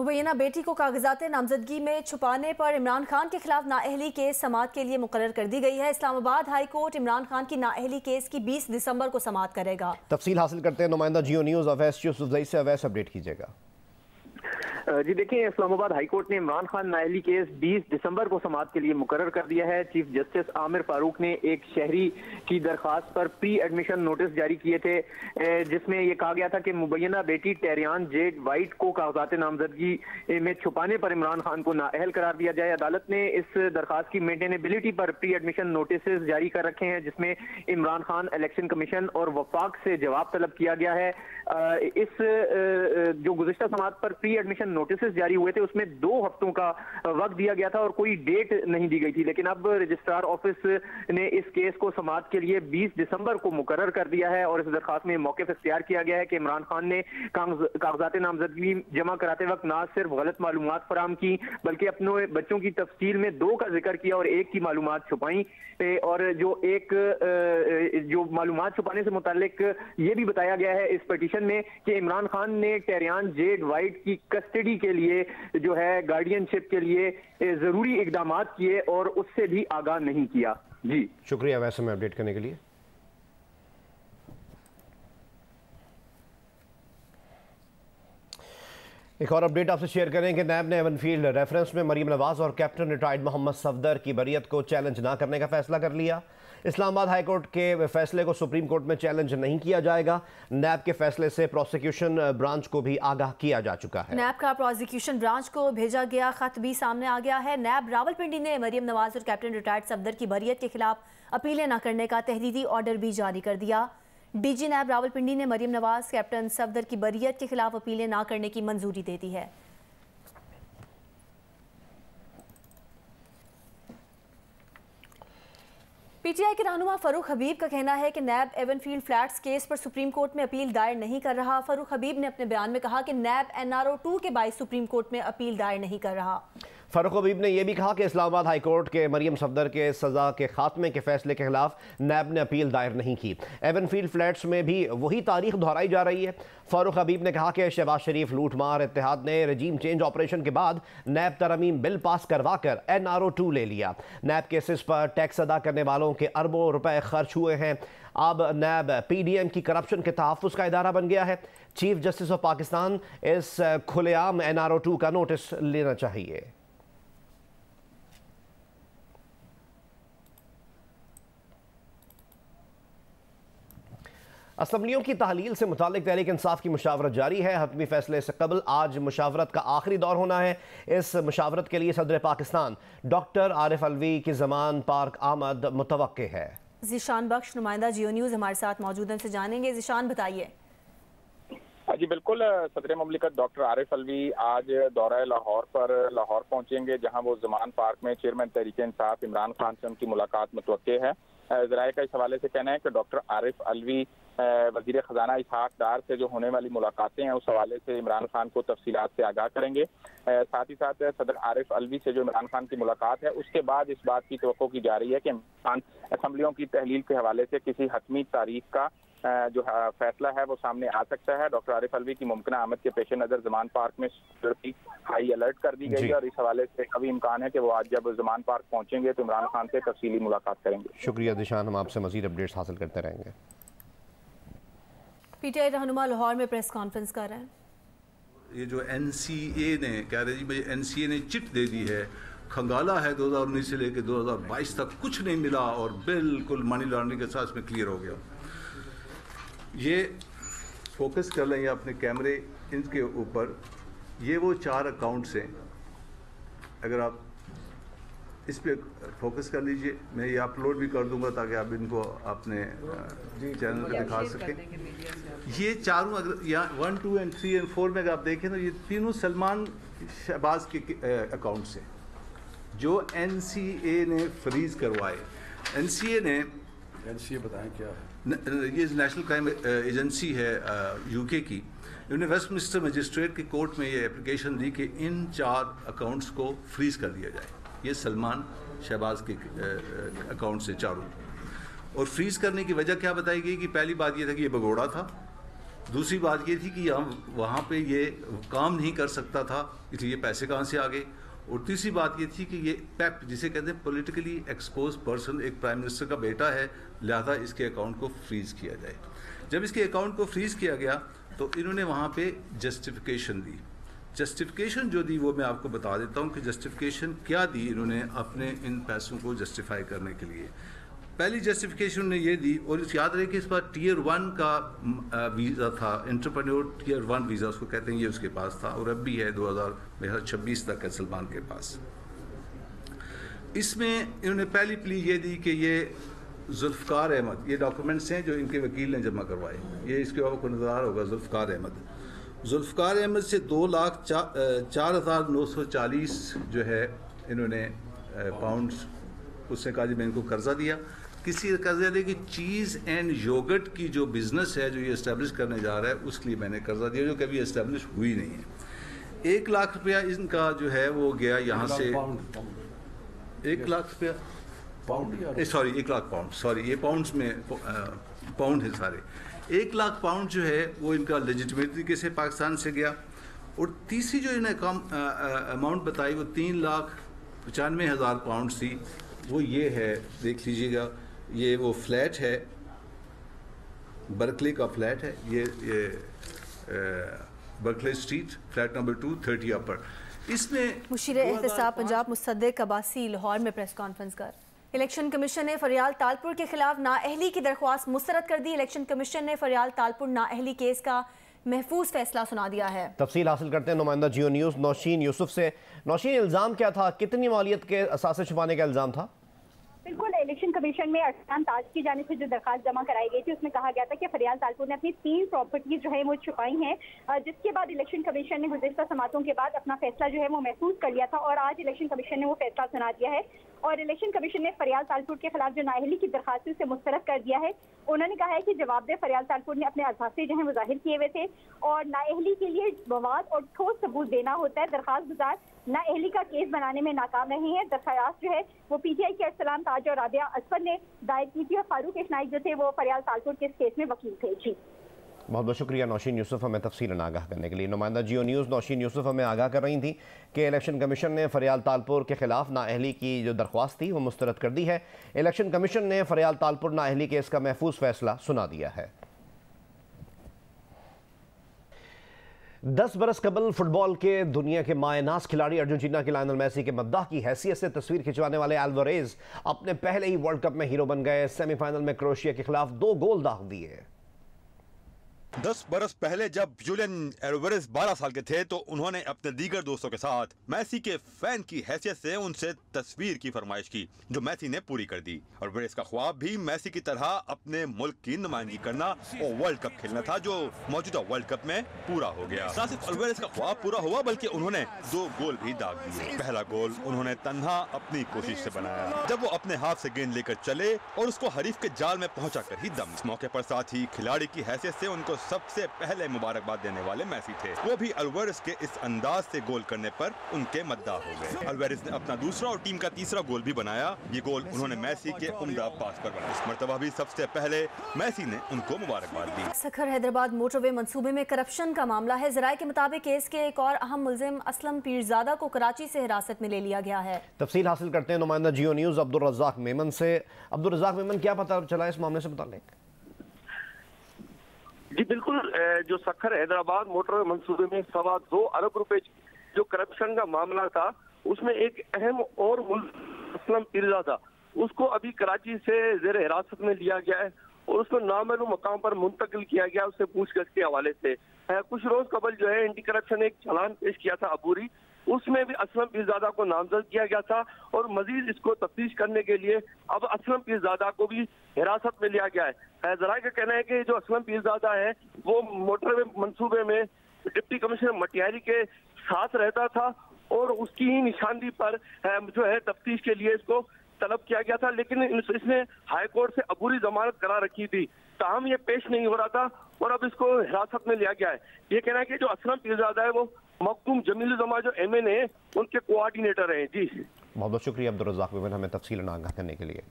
मुबैना बेटी को कागजात नामजदगी में छुपाने पर इमरान खान के खिलाफ नाअहली केस समाअत के लिए मुकर्रर कर दी गई है। इस्लामाबाद हाई कोर्ट इमरान खान की नाअहली केस की 20 दिसंबर को समाअत करेगा। तफसील हासिल करते हैं नुमाइंदा जियो न्यूज़ अवैस यूसुफजई से। अवैस, अपडेट कीजिएगा। जी देखिए, इस्लामाबाद हाई कोर्ट ने इमरान खान नाअहली केस 20 दिसंबर को समाअत के लिए मुकर्रर कर दिया है। चीफ जस्टिस आमिर फारूक ने एक शहरी की दरखास्त पर प्री एडमिशन नोटिस जारी किए थे, जिसमें यह कहा गया था कि मुबैना बेटी टेरियान जेड वाइट को कागजात नामजदगी में छुपाने पर इमरान खान को नाअहल करार दिया जाए। अदालत ने इस दरखास्त की मेंटेनेबिलिटी पर प्री एडमिशन नोटिस जारी कर रखे हैं, जिसमें इमरान खान, इलेक्शन कमीशन और वफाक से जवाब तलब किया गया है। इस जो गुज़िश्ता समाअत पर प्री एडमिशन नोटिस जारी हुए थे उसमें 2 हफ्तों का वक्त दिया गया था और कोई डेट नहीं दी गई थी, लेकिन अब रजिस्ट्रार ऑफिस ने इस केस को समाअत के लिए 20 दिसंबर को मुकर्रर कर दिया है और इस दरखास्त में मौक़िफ़ इख्तियार किया गया है कि इमरान खान ने कागजात नामजदगी जमा कराते वक्त ना सिर्फ गलत मालूमात फराम की बल्कि अपने बच्चों की तफसील में 2 का जिक्र किया और 1 की मालूमात छुपाई। और जो मालूमात छुपाने से मुताल्लिक ये भी बताया गया है इस पिटीशन में कि इमरान खान ने टेरियान जेड वाइट की कस्टडी के लिए जो है गार्डियनशिप के लिए जरूरी इकदाम किए और उससे भी आगाह नहीं किया। जी शुक्रिया वैसे में अपडेट करने के लिए। एक और अपडेट आपसे शेयर करें कि नैब ने एवनफील्ड रेफरेंस में मरीम नवाज और कैप्टन रिटायर्ड मोहम्मद सफदर की बरियत को चैलेंज ना करने का फैसला कर लिया। इस्लामाबाद हाई कोर्ट के फैसले को सुप्रीम कोर्ट में चैलेंज नहीं किया जाएगा। नैब के फैसले से प्रोसिक्यूशन ब्रांच को भी आगाह किया जा चुका है। नैब का प्रोसिक्यूशन ब्रांच को भेजा गया खत भी सामने आ गया है। नैब रावलपिंडी ने मरीम नवाज और कैप्टन रिटायर्ड सफदर की बरियत के खिलाफ अपीलें न करने का तहरीरी ऑर्डर भी जारी कर दिया। डीजी नैब रावलपिंडी ने मरीम नवाज, कैप्टन सफदर की बरियत के खिलाफ अपीलें न करने की मंजूरी दे दी है। पीटीआई के रहनुमा फरूख हबीब का कहना है कि नैब एवनफील्ड फ्लैट्स केस पर सुप्रीम कोर्ट में अपील दायर नहीं कर रहा। फरूख हबीब ने अपने बयान में कहा कि नैब NRO 2 के बाइस सुप्रीम कोर्ट में अपील दायर नहीं कर रहा। फरूख हबीब ने यह भी कहा कि इस्लामाबाद हाई कोर्ट के मरियम सफदर के सजा के खात्मे के फैसले के खिलाफ नैब ने अपील दायर नहीं की। एवनफील्ड फ्लैट्स में भी वही तारीख दोहराई जा रही है। फारूक हबीब ने कहा कि शहबाज शरीफ लूटमार इत्तेहाद ने रजीम चेंज ऑपरेशन के बाद नैब तरमीम बिल पास करवा कर NRO 2 ले लिया। नैब केसेस पर टैक्स अदा करने वालों के अरबों रुपए खर्च हुए हैं। अब नैब PDM की करप्शन के तहफ़्फ़ुज़ का इदारा बन गया है। चीफ जस्टिस ऑफ पाकिस्तान इस खुलेआम NRO 2 का नोटिस लेना चाहिए। असम्बलियों की तहलील से मुतालिक तहरीक इंसाफ की मुशावरत जारी है। हतमी फैसले से कबल आज मुशावरत का आखिरी दौर होना है। इस मुशावरत के लिए सदर पाकिस्तान डॉक्टर आरिफ अलवी की ज़मान पार्क आमद मुतवक्के है। ज़ीशान बख्श नुमाइंदा जियो न्यूज़ हमारे साथ मौजूद हैं, से जानेंगे। ज़ीशान बताइए। जी बिल्कुल, सदर मुमलिकत डॉक्टर आरिफ अलवी आज दौरा लाहौर पर लाहौर पहुंचेंगे, जहां वो ज़मान पार्क में चेयरमैन तहरीक इंसाफ इमरान खान से उनकी मुलाकात मुतवक्के है। ज़राए का इस हवाले से कहना है कि डॉक्टर आरिफ अलवी वज़ीर ख़जाना इसहाक डार से जो होने वाली मुलाकातें हैं उस हवाले से इमरान खान को तफसीलात से आगाह करेंगे। साथ ही साथ सदर आरिफ अलवी से जो इमरान खान की मुलाकात है उसके बाद इस बात की तवक्को की जा रही है कि इमरान खान असम्बलियों की तहलील के हवाले से किसी हतमी तारीख का जो फैसला है वो सामने आ सकता है। डॉक्टर आरिफ अलवी की मुमकिन आमद के पेश नज़र ज़मान पार्क में सिक्योरिटी हाई अलर्ट कर दी गई है और इस हवाले से अभी इम्कान है कि वो आज जब ज़मान पार्क पहुंचेंगे तो इमरान खान से तफसीली मुलाकात करेंगे। शुक्रिया दिशान, हम आपसे मज़ीद अपडेट्स हासिल करते रहेंगे। पीटीआई रहनुमा लाहौर में प्रेस कॉन्फ्रेंस कर रहे हैं। ये जो NCA ने कह रहे जी भाई NCA ने चिट दे दी है, खंगाला है 2019 से लेकर 2022 तक कुछ नहीं मिला और बिल्कुल मनी लॉन्ड्रिंग के साथ इसमें क्लियर हो गया। ये फोकस कर लेंगे अपने कैमरे इनके ऊपर। ये वो 4 अकाउंट्स हैं, अगर आप इस पे फोकस कर लीजिए। मैं ये अपलोड भी कर दूंगा ताकि आप इनको अपने चैनल पे दिखा सकें। ये चारों अगर यहाँ 1, 2 और 3 और 4 में अगर आप देखें तो ये तीनों सलमान शहबाज के अकाउंट्स हैं जो NCA ने फ्रीज करवाए। NCA बताएं क्या है? ये नेशनल क्राइम एजेंसी है UK की। इन्होंने वेस्टमिनिस्टर मजिस्ट्रेट की कोर्ट में ये एप्लीकेशन दी कि इन 4 अकाउंट्स को फ्रीज कर दिया जाए। ये सलमान शहबाज के अकाउंट से चारों, और फ्रीज करने की वजह क्या बताई गई कि पहली बात ये था कि ये भगोड़ा था, दूसरी बात ये थी कि हम वहाँ पे ये काम नहीं कर सकता था, इसलिए पैसे कहाँ से आ गए। और तीसरी बात ये थी कि ये पेप जिसे कहते हैं पॉलिटिकली एक्सपोज पर्सन, एक प्राइम मिनिस्टर का बेटा है, लिहाजा इसके अकाउंट को फ्रीज़ किया जाए। जब इसके अकाउंट को फ्रीज़ किया गया तो इन्होंने वहाँ पे जस्टिफिकेशन दी। जस्टिफिकेशन जो दी वो मैं आपको बता देता हूँ कि जस्टिफिकेशन क्या दी इन्होंने अपने इन पैसों को जस्टिफाई करने के लिए। पहली जस्टिफिकेशन ने ये दी, और याद रहे कि इस बार टीयर 1 का वीज़ा था, एंटरप्रेन्योर टीयर 1 वीज़ा उसको कहते हैं, ये उसके पास था और अब भी है 2026 तक है सलमान के पास। इसमें इन्होंने पहली प्ली ये दी कि ये जुल्फ़कार अहमद, ये डॉक्यूमेंट्स हैं जो इनके वकील ने जमा करवाए, ये इसके आपको नज़र आ रहा होगा, जुल्फ़कार अहमद से 2,04,940 जो है इन्होंने पाउंड्स, उसने कहा जी मैं इनको कर्जा दिया। किसी कर्जा दिया कि चीज़ एंड योगर्ट की जो बिज़नेस है जो ये इस्टेब्लिश करने जा रहा है उसके लिए मैंने कर्जा दिया, जो कभी इस्टेब्लिश हुई नहीं है। 1 लाख रुपया इनका जो है वो गया यहाँ से, 1 लाख रुपया सॉरी 1 लाख पाउंड, सॉरी ये पाउंड्स में पाउंड है सारे। 1 लाख पाउंड जो है वो इनका लेजिटिमेट तरीके से पाकिस्तान से गया। और तीसरी जो इन्हें कम अमाउंट बताई वो 3,95,000 पाउंड थी, वो ये है, देख लीजिएगा, ये वो फ्लैट है, बर्कले का फ्लैट है, ये बर्कले स्ट्रीट, फ्लैट नंबर 230 अपर। इसमें मुशीर एहतसाब पंजाब मुसद्दिक अब्बासी लाहौर में प्रेस कॉन्फ्रेंस कर। इलेक्शन कमीशन ने फरियाल तालपुर के खिलाफ नाअहली की दरख्वास्त मुस्तरद कर दी। इलेक्शन कमीशन ने फरियाल तालपुर नाअहली केस का महफूज फैसला सुना दिया है। तफसील हासिल करते हैं नुमाइंदा जियो न्यूज़ नौशीन यूसुफ से। नौशीन, इल्ज़ाम क्या था, कितनी मालियत के असासे छुपाने का इल्ज़ाम था? बिल्कुल, इलेक्शन कमीशन में अरसान ताज की जानिब से जो दरखास्त जमा कराई गई थी उसमें कहा गया था कि फरियाल तालपुर ने अपनी 3 प्रॉपर्टीज जो है वो छुपाई हैं, जिसके बाद इलेक्शन कमीशन ने गुज़िश्ता समातों के बाद अपना फैसला जो है वो महफूज कर लिया था और आज इलेक्शन कमीशन ने वो फैसला सुना दिया है। और इलेक्शन कमीशन ने फरियाल तालपुर के खिलाफ जो नाअहली की दरखास्त उसे मुस्तरद कर दिया है। उन्होंने कहा है कि जवाबदेह फरियाल तालपुर ने अपने असासे जो है वो जाहिर किए हुए थे और नाअहली के लिए मवाद और ठोस सबूत देना होता है। दरखास्त गुजार नाअहली का केस बनाने में नाकाम रहे हैं। दरखास्त जो है वो PTI के अरसलान ताज और राबिया असफर ने दायर की थी और फारूक इस्माइल जो थे वो फरियाल तालपुर के इस केस में वकील थे। जी बहुत बहुत शुक्रिया नौशीन यूसुफ हमें तफसीलन आगाह करने के लिए। नुमाइंदा जियो न्यूज़ नौशीन यूसुफ हमें आगाह कर रही थी कि इलेक्शन कमीशन ने फरियाल तालपुर के खिलाफ नाअहली की जो दरख्वास्त थी वो मुस्तरद कर दी है। इलेक्शन कमीशन ने फरियाल तालपुर नाअहली केस का महफूज फैसला सुना दिया है। 10 बरस कबल फुटबॉल के दुनिया के मायनाज खिलाड़ी अर्जेंटीना के लायनल मेसी के मद्दाह की हैसियत से तस्वीर खिंचवाने वाले अल्वारेज अपने पहले ही वर्ल्ड कप में हीरो बन गए। सेमीफाइनल में क्रोएशिया के खिलाफ 2 गोल दाग दिए। 10 बरस पहले जब जुलियन अल्वारेज 12 साल के थे तो उन्होंने अपने दीगर दोस्तों के साथ मेसी के फैन की हैसियत से उनसे तस्वीर की फरमाइश की, जो मेसी ने पूरी कर दी। अल्वारेज का ख्वाब भी मेसी की तरह अपने मुल्क की नुमाइंदगी करना और वर्ल्ड कप खेलना था, जो मौजूदा वर्ल्ड कप में पूरा हो गया। न सिर्फ अल्वारेज का ख्वाब पूरा हुआ बल्कि उन्होंने 2 गोल भी दाग दिए। पहला गोल उन्होंने तन्हा अपनी कोशिश से बनाया जब वो अपने हाथ से गेंद लेकर चले और उसको हरीफ के जाल में पहुंचा कर ही दम। इस मौके पर साथ ही खिलाड़ी की हैसियत से उनको सबसे पहले मुबारकबाद देने वाले मेसी थे। वो भी अल्वारेज के इस अंदाज से गोल करने पर उनके मद्दाह हो गए। अल्वारेज ने अपना दूसरा और टीम का तीसरा गोल भी बनाया। ये गोल उन्होंने मेसी के उम्दा पास पर बनाया। इस मर्तबा भी सबसे पहले मेसी ने उनको मुबारकबाद दी। सखर हैदराबाद मोटरवे मंसूबे में करप्शन का मामला है। ज़राए के मुताबिक केस के एक और अहम मुल्जिम असलम पीरजादा को कराची से हिरासत में ले लिया गया है। तफसील हासिल करते हैं नुमाइंदा जियो न्यूज़ अब्दुल रज़ाक मेमन से। अब्दुल रज़ाक मेमन, क्या पता चला इस मामले से मुताल्लिक? जी बिल्कुल, जो सखर हैदराबाद मोटरवे मंसूबे में 2.25 अरब रुपए जो करप्शन का मामला था उसमें एक अहम और असलम पीरजादा उसको अभी कराची से जेर हिरासत में लिया गया है और उसको नामालूम मकाम पर मुंतकिल किया गया उससे पूछगछ के हवाले से। कुछ रोज कबल जो है एंटी करप्शन एक चालान पेश किया था अबूरी, उसमें भी असलम पीरजादा को नामजद किया गया था और मजीद इसको तफ्तीश करने के लिए अब असलम पीरजादा को भी हिरासत में लिया गया है। जराए का कहना है कि जो असलम पीरजादा है वो मोटरवे मंसूबे में डिप्टी कमिश्नर मटियारी के साथ रहता था और उसकी ही निशानदी पर जो है तफ्तीश के लिए इसको तलब किया गया था, लेकिन इसने हाई कोर्ट से अबूरी जमानत करा रखी थी, ताहम ये पेश नहीं हो रहा था और अब इसको हिरासत में लिया गया है। ये कहना है कि जो असलम पीरजादा है वो मखदूम जमील जमा जो MN है उनके कोऑर्डिनेटर हैं। जी बहुत बहुत शुक्रिया अब्दुल रज़ाक मेमन हमें तफसीलन आगाह करने के लिए।